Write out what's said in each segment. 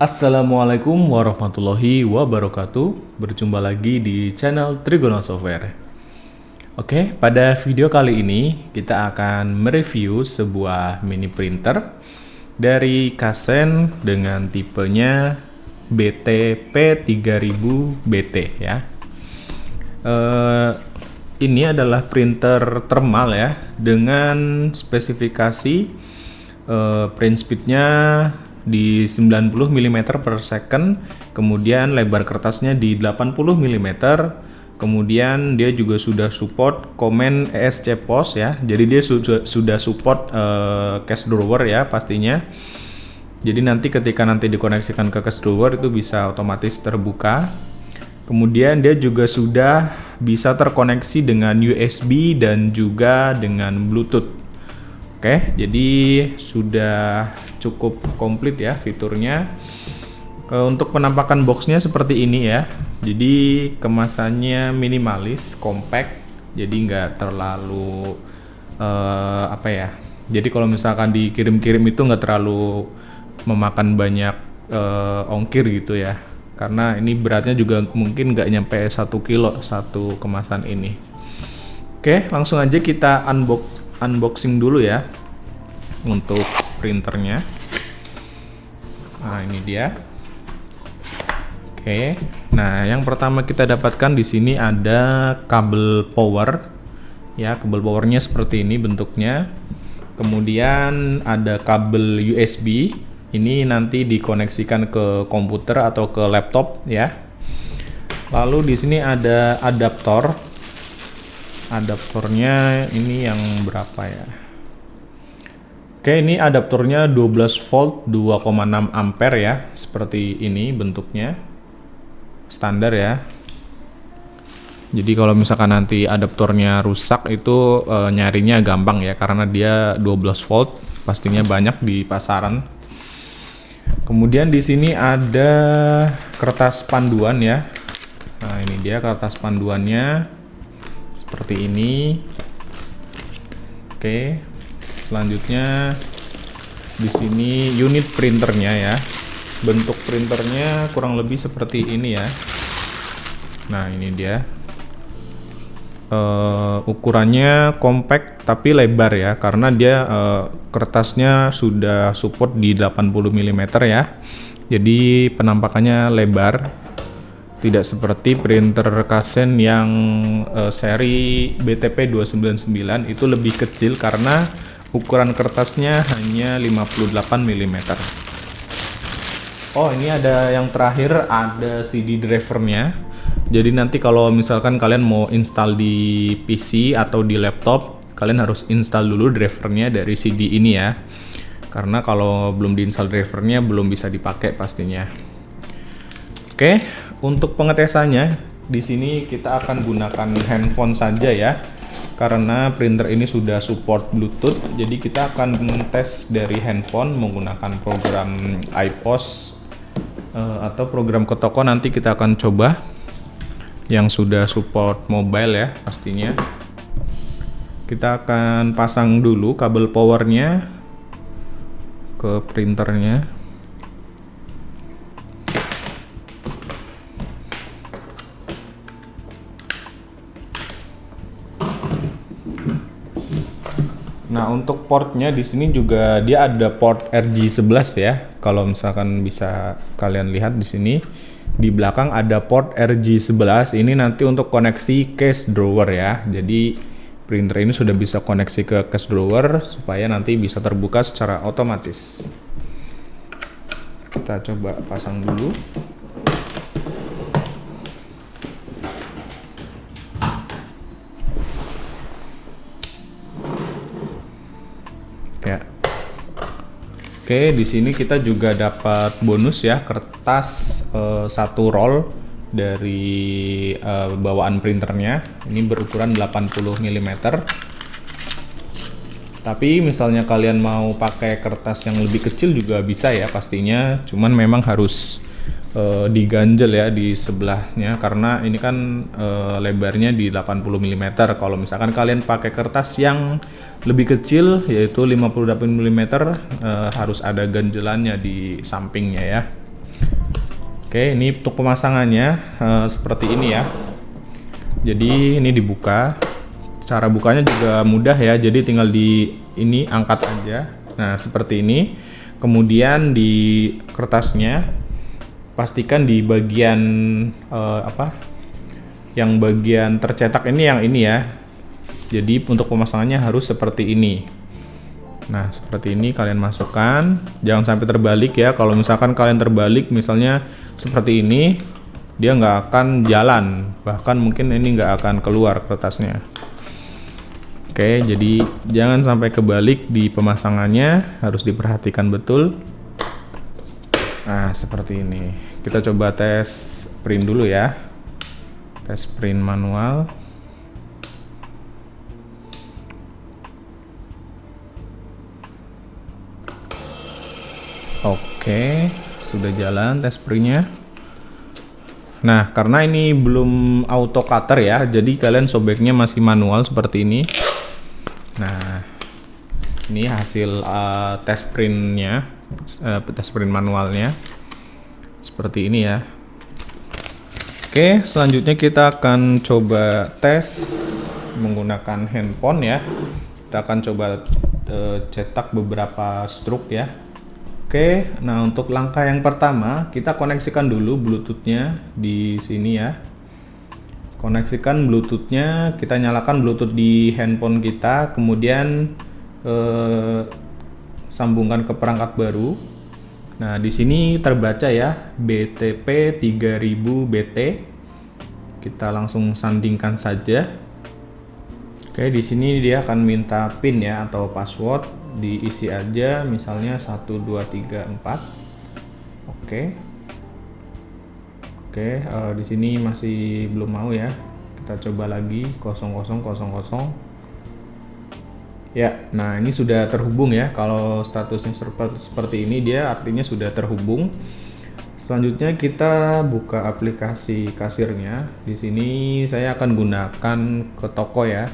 Assalamualaikum warahmatullahi wabarakatuh. Berjumpa lagi di channel Trigona Software. Oke, pada video kali ini kita akan mereview sebuah mini printer dari Kasen dengan tipenya BT-P3000BT ya. Ini adalah printer thermal ya, dengan spesifikasi print speednya di 90 mm per second, kemudian lebar kertasnya di 80 mm, kemudian dia juga sudah support Command ESC POS ya, jadi dia sudah support cache drawer ya pastinya. Jadi nanti ketika dikoneksikan ke cache drawer itu bisa otomatis terbuka. Kemudian dia juga sudah bisa terkoneksi dengan USB dan juga dengan Bluetooth. Oke, jadi sudah cukup komplit ya fiturnya. Untuk penampakan boxnya seperti ini ya. Jadi kemasannya minimalis, compact, jadi nggak terlalu Jadi kalau misalkan dikirim-kirim itu nggak terlalu memakan banyak ongkir gitu ya. Karena ini beratnya juga mungkin nggak nyampe 1 kilo satu kemasan ini. Oke, langsung aja kita unboxing dulu ya untuk printernya. Nah, ini dia. Oke. Nah, yang pertama kita dapatkan di sini ada kabel power. Ya, kabel powernya seperti ini bentuknya. Kemudian ada kabel USB. Ini nanti dikoneksikan ke komputer atau ke laptop ya. Lalu di sini ada adaptor. Adaptornya ini yang berapa ya? Oke, ini adaptornya 12 volt 2,6 ampere ya. Seperti ini bentuknya. Standar ya. Jadi kalau misalkan nanti adaptornya rusak itu nyarinya gampang ya, karena dia 12 volt, pastinya banyak di pasaran. Kemudian di sini ada kertas panduan ya. Nah, ini dia kertas panduannya. Seperti ini. Oke. Selanjutnya di sini unit printernya ya. Bentuk printernya kurang lebih seperti ini ya. Nah, ini dia. Ukurannya compact tapi lebar ya, karena dia kertasnya sudah support di 80 mm ya. Jadi penampakannya lebar. Tidak seperti printer Kasen yang seri BTP299 itu lebih kecil karena ukuran kertasnya hanya 58 mm. Oh, ini ada yang terakhir, ada CD drivernya. Jadi nanti kalau misalkan kalian mau install di PC atau di laptop, kalian harus install dulu drivernya dari CD ini ya. Karena kalau belum diinstal drivernya belum bisa dipakai pastinya. Oke, untuk pengetesannya di sini kita akan gunakan handphone saja ya. Karena printer ini sudah support Bluetooth, jadi kita akan tes dari handphone menggunakan program iPOS atau program ke toko. Nanti kita akan coba yang sudah support mobile ya pastinya. Kita akan pasang dulu kabel powernya ke printernya. Nah, untuk portnya di sini juga dia ada port RJ11 ya. Kalau misalkan bisa kalian lihat di sini di belakang ada port RJ11. Ini nanti untuk koneksi cache drawer ya. Jadi printer ini sudah bisa koneksi ke cache drawer supaya nanti bisa terbuka secara otomatis. Kita coba pasang dulu. Ya. Oke, di sini kita juga dapat bonus ya, kertas 1 roll dari bawaan printernya. Ini berukuran 80 mm. Tapi misalnya kalian mau pakai kertas yang lebih kecil juga bisa ya pastinya. Cuman memang harus diganjel ya di sebelahnya, karena ini kan lebarnya di 80 mm. Kalau misalkan kalian pakai kertas yang lebih kecil yaitu 58 mm, harus ada ganjelannya di sampingnya ya. Oke, ini untuk pemasangannya seperti ini ya. Jadi ini dibuka. Cara bukanya juga mudah ya. Jadi tinggal di ini angkat aja. Nah, seperti ini. Kemudian di kertasnya pastikan di bagian yang bagian tercetak ini yang ini ya. Jadi untuk pemasangannya harus seperti ini. Nah, seperti ini kalian masukkan, jangan sampai terbalik ya. Kalau misalkan kalian terbalik, misalnya seperti ini, dia nggak akan jalan, bahkan mungkin ini nggak akan keluar kertasnya. Oke, jadi jangan sampai kebalik di pemasangannya, harus diperhatikan betul. Nah, seperti ini. Kita coba tes print dulu ya. Tes print manual. Oke, sudah jalan tes printnya. Nah, karena ini belum auto cutter ya, jadi kalian sobeknya masih manual seperti ini. Nah, ini hasil tes printnya, tes print manualnya seperti ini ya. Oke, selanjutnya kita akan coba tes menggunakan handphone ya. Kita akan coba cetak beberapa stroke ya. Oke, nah untuk langkah yang pertama kita koneksikan dulu Bluetooth-nya di sini ya. Koneksikan Bluetooth-nya, kita nyalakan Bluetooth di handphone kita, kemudian sambungkan ke perangkat baru. Nah, di sini terbaca ya BTP 3000 BT. Kita langsung sandingkan saja. Oke, di sini dia akan minta PIN ya atau password. Diisi aja misalnya 1 2 3 4. Oke, di sini masih belum mau ya, kita coba lagi 0000 ya. Nah, ini sudah terhubung ya. Kalau statusnya seperti ini dia artinya sudah terhubung. Selanjutnya kita buka aplikasi kasirnya. Di sini saya akan gunakan ke toko ya.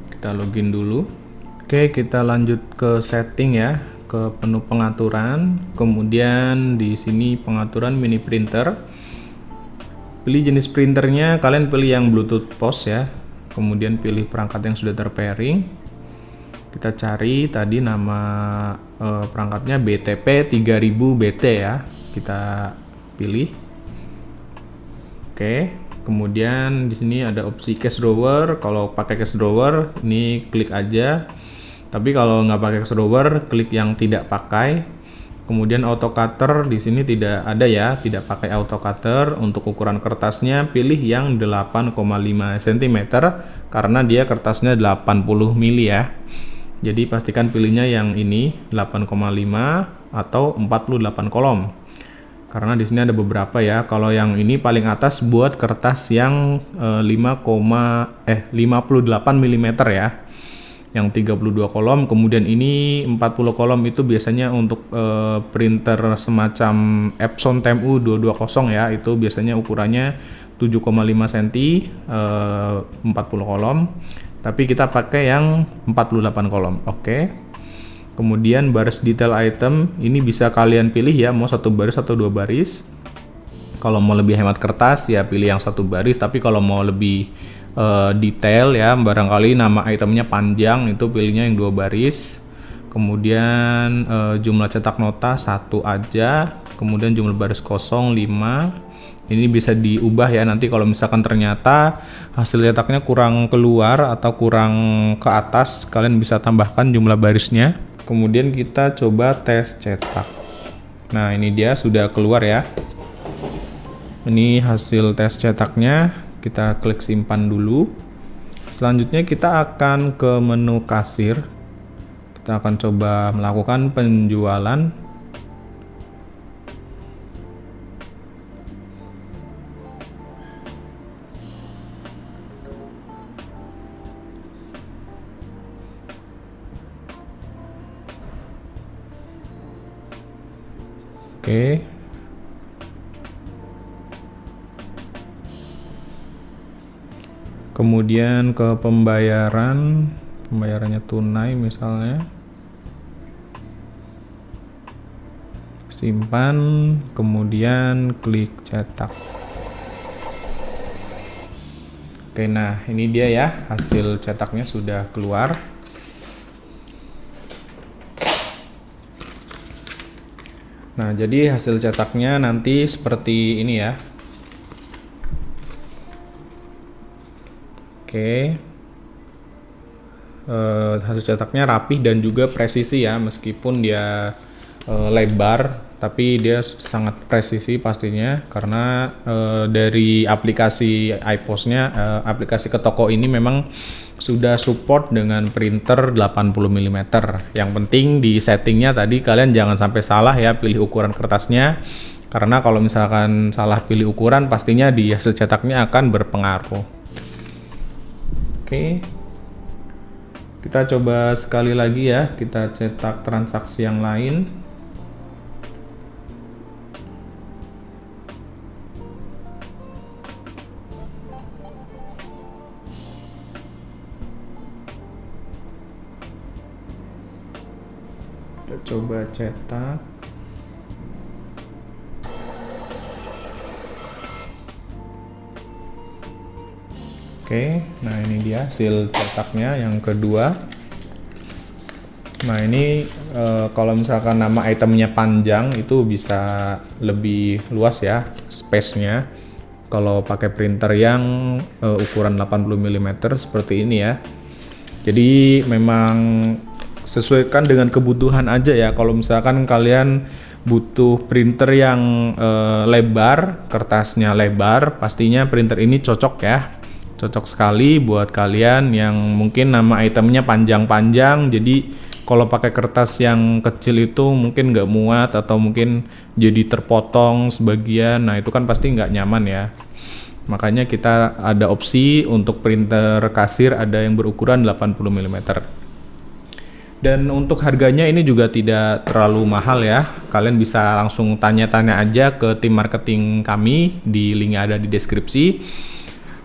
Kita login dulu. Oke, kita lanjut ke setting ya, ke menu pengaturan, kemudian di sini pengaturan mini printer. Pilih jenis printernya, kalian pilih yang Bluetooth POS ya, kemudian pilih perangkat yang sudah terpairing. Kita cari tadi nama perangkatnya BTP 3000 BT ya, kita pilih. Oke, kemudian di sini ada opsi case drawer. Kalau pakai case drawer, ini klik aja. Tapi kalau nggak pakai case drawer, klik yang tidak pakai. Kemudian auto cutter di sini tidak ada ya, tidak pakai auto cutter. Untuk ukuran kertasnya pilih yang 8,5 cm karena dia kertasnya 80 mili ya. Jadi pastikan pilihnya yang ini 8,5 atau 48 kolom. Karena di sini ada beberapa ya. Kalau yang ini paling atas buat kertas yang 58 mm ya. Yang 32 kolom, kemudian ini 40 kolom itu biasanya untuk printer semacam Epson TMU 220 ya, itu biasanya ukurannya 7,5 cm 40 kolom, tapi kita pakai yang 48 kolom. Oke. Kemudian baris detail item ini bisa kalian pilih ya, mau 1 baris atau 2 baris. Kalau mau lebih hemat kertas ya pilih yang 1 baris, tapi kalau mau lebih detail ya, barangkali nama itemnya panjang, itu pilihnya yang 2 baris. Kemudian jumlah cetak nota 1 aja, kemudian jumlah baris kosong 5. Ini bisa diubah ya, nanti kalau misalkan ternyata hasil cetaknya kurang keluar atau kurang ke atas, kalian bisa tambahkan jumlah barisnya. Kemudian kita coba tes cetak. Nah, ini dia sudah keluar ya. Ini hasil tes cetaknya. Kita klik simpan dulu. Selanjutnya kita akan ke menu kasir. Kita akan coba melakukan penjualan. Oke. Kemudian ke pembayarannya tunai misalnya. simpan, kemudian klik cetak. Oke, nah ini dia ya, hasil cetaknya sudah keluar. Nah, jadi hasil cetaknya nanti seperti ini ya. Oke. Hasil cetaknya rapih dan juga presisi ya, meskipun dia lebar, tapi dia sangat presisi pastinya karena dari aplikasi iPOS-nya, aplikasi ke toko ini memang sudah support dengan printer 80 mm. Yang penting di settingnya tadi kalian jangan sampai salah ya pilih ukuran kertasnya, karena kalau misalkan salah pilih ukuran pastinya di hasil cetaknya akan berpengaruh. Oke, kita coba sekali lagi ya, kita cetak transaksi yang lain. Kita coba cetak. Oke, nah ini dia hasil cetaknya yang kedua. Nah ini kalau misalkan nama itemnya panjang itu bisa lebih luas ya space-nya. Kalau pakai printer yang ukuran 80 mm seperti ini ya. Jadi memang sesuaikan dengan kebutuhan aja ya. Kalau misalkan kalian butuh printer yang lebar, kertasnya lebar, pastinya printer ini cocok ya. Cocok sekali buat kalian yang mungkin nama itemnya panjang-panjang, jadi kalau pakai kertas yang kecil itu mungkin nggak muat atau mungkin jadi terpotong sebagian, nah itu kan pasti nggak nyaman ya. Makanya kita ada opsi untuk printer kasir ada yang berukuran 80 mm. Dan untuk harganya ini juga tidak terlalu mahal ya, kalian bisa langsung tanya-tanya aja ke tim marketing kami, di linknya ada di deskripsi.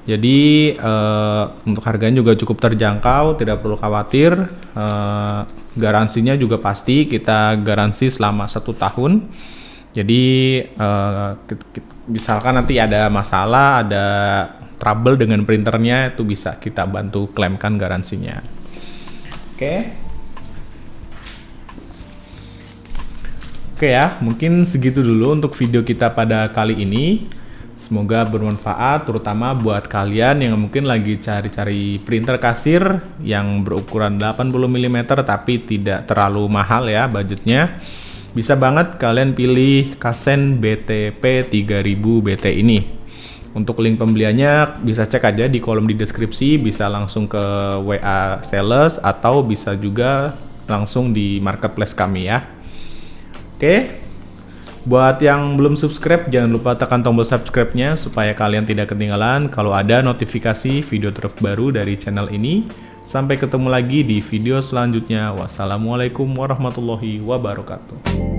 Jadi untuk harganya juga cukup terjangkau, tidak perlu khawatir. Garansinya juga pasti, kita garansi selama 1 tahun. Jadi misalkan nanti ada masalah, ada trouble dengan printernya, itu bisa kita bantu klaimkan garansinya. Oke ya, mungkin segitu dulu untuk video kita pada kali ini. Semoga bermanfaat, terutama buat kalian yang mungkin lagi cari-cari printer kasir yang berukuran 80 mm tapi tidak terlalu mahal ya budgetnya. Bisa banget kalian pilih Kasen BTP 3000 BT ini. Untuk link pembeliannya bisa cek aja di kolom di deskripsi, bisa langsung ke WA sales atau bisa juga langsung di marketplace kami ya. Oke. Buat yang belum subscribe, jangan lupa tekan tombol subscribe-nya supaya kalian tidak ketinggalan kalau ada notifikasi video terbaru dari channel ini. Sampai ketemu lagi di video selanjutnya. Wassalamualaikum warahmatullahi wabarakatuh.